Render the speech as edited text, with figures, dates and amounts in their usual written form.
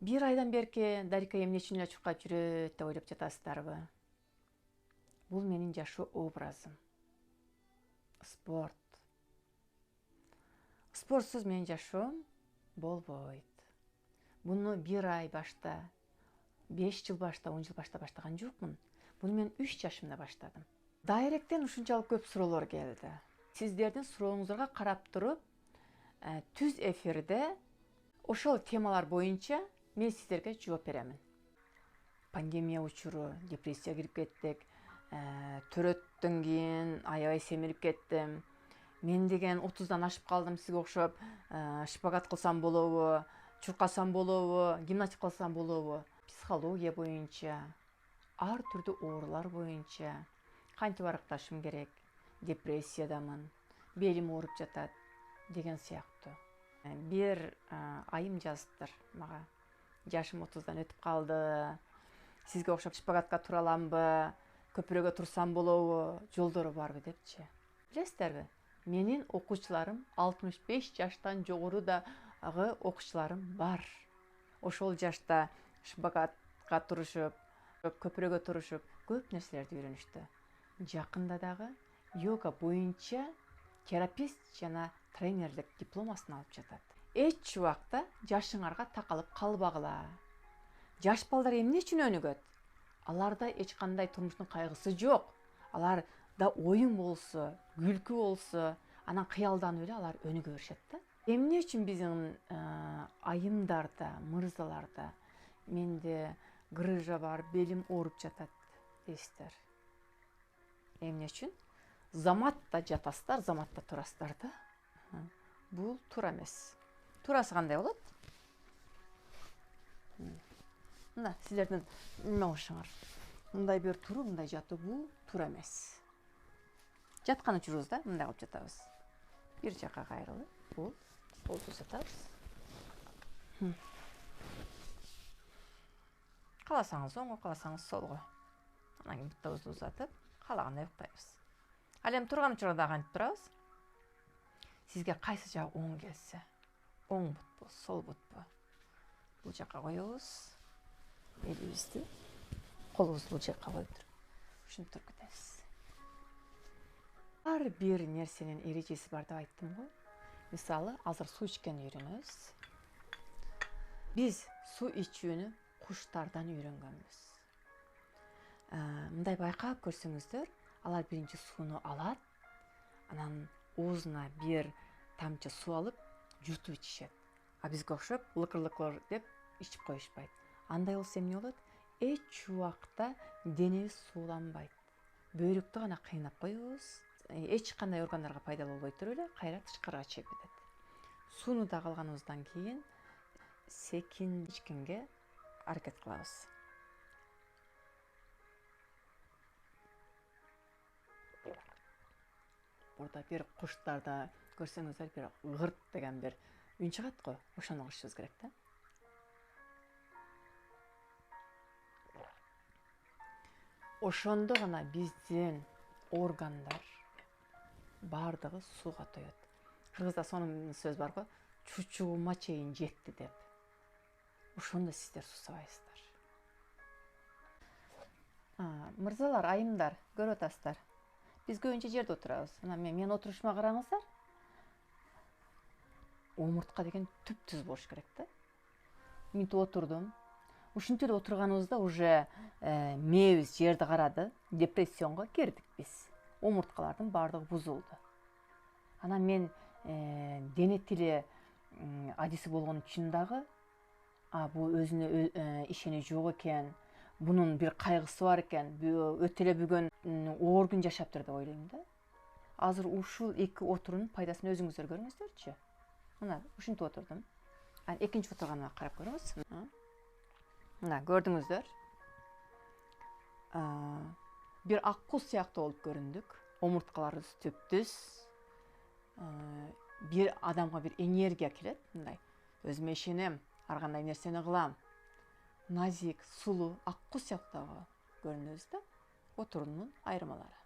Бир айдан берки Дарика эмне үчүн эле чуркап жүрөт деп ойлоп жатасыздарбы? Бул менин жашоо образым. Спорт. Спортсуз менин жашоом болбойт. Буну бир ай башта, 5 жыл башта, 10 жыл башта баштаган жокмун. Буну мен 3 жашымда баштадым. Дайректен ушунчалык көп суроолор келди. Сиздердин сурооңуздарга карап туруп, түз эфирде ошол темалар боюнча мен сиздерге жооп беремин. Пандемия учуру, депрессия кирип кеттик, төрөттөн кийин аябай семирип кеттим. Мен деген 30дан ашып калдым, сизге окшоп, шпагат кылсам болобу, чуркасам болобу, гимнастика кылсам болобу. Психология боюнча, ар түрдүү оорулар боюнча кантип аракташым керек, депрессиядамын, белим ооруп жатат деген сыяктуу. Бир айым жазыптыр мага. Жашым 30дан өтүп калды. Сизге окшоп шпагатка тура аламбы, көпүрөгө турсам болобу, жолдору барбы депчи. Билесиздерби? Менин окуучуларым 65 жаштан жогору дагы окуучуларым бар. Ошол жашта шпагатка турушуп, көпүрөгө турушуп, көп нерселерди үйрөнүштү. Жакында дагы йога боюнча терапевт жана тренерлик дипломасын алып жатат. Эч убакта жашыңарга такалып калбагыла. Жаш балдар эмне үчүн өнүгөт? Аларда эч кандай турмуштун кайгысы жок. Аларда оюн болсо, күлкү болсо, анан кыялданып эле алар өнүгө беришет да. Эмне үчүн биздин айымдарда, мырзаларда менде грыжа бар, белим ооруп жатат дейсиздер? Эмне үчүн? Заматта жатасыздар, заматта турасыздар да. Бул туура эмес. Туурасы кандай болот? Мына силердин эме болушуңар. Мындай бир туруп, мындай жатуу бул туура эмес. Жаткан учурубузда мындай кылып жатабыз. Бир жака кайрылып, бул колду узатабыз. Кааласаңыз оңго, кааласаңыз солго. Анан кийин бутабызды узатып, каалагандай уктайбыз. Ал эми турган учурда дагы кантип турабыз? Сизге кайсы жагы оң келсе, оң бутпу, сол бутпу? Бул жака коебуз. Элибизди, колубузду бул жака коюп туруп, ушинтип кетебиз. Ар бир нерсенин эрежеси бар деп айттым го. Мисалы, азыр суу ичкенди үйрөнөбүз. Биз суу ичүүнү куштардан үйрөнгөнбүз. Мындай байкап көрсөңүздөр, алар биринчи сууну алат, анан оозуна бир тамчы суу алып, жутуп ичишет. А бизге окшоп лыкыр-лыкыр деп ичип коюшпайт. Андай болсо эмне болот? Эч убакта денебиз сууланбайт. Бөйрөктү гана кыйнап коебуз. Эч кандай органдарга пайдалуу болбой туруп эле кайра тышкарыга чыгып кетет. Сууну да алганыбыздан кийин секин ичкенге аракет кылабыз. Burada bir kuşlarda görсеңиздер bir gırt деген bir үн чыгат го, ошону кылышыбыз керек да. Ошондо гана биздин органдар бардыгы сууга тоет. Кыргызда сонун сөз бар го, чучугума чейин жетти деп. Ошондо сиздер суусабайсыздар. Мырзалар, айымдар, көрүп атасыздар. Биз көбүнчө жерде отурабыз. Мына мен отурушума караңыздар. Омуртка деген түп-түз болуш керек да. Минтип отурдум. Ушинтип эле отурганыбызда уже мээбиз жерди карады, депрессионго кирдик биз. Омурткалардын баардыгы бузулду. Анан мен дене тили адиси болгон үчүн дагы, бул өзүнө ишенүү жок экен, бунун бир кайгысы бар экен, өтө эле бүгүн оор күн жашаптыр деп ойлойм да. Азыр ушул эки отуруунун пайдасын өзүңүздөр көрүңүздөрчү. Мына ушинтип отурдум. Экинчи отурганыма карап көрүңүз. Мына көрдүңүздөр. Бир ак куз сыяктуу болуп көрүндүк. Омурткаларыбыз түп-түз. Бир адамга бир энергия келет, мындай. Өзүмө ишенем, ар кандай нерсени кылам. Назик, сулуу, ак куз сыяктуу көрүнөбүз да. Отуруунун айырмалары.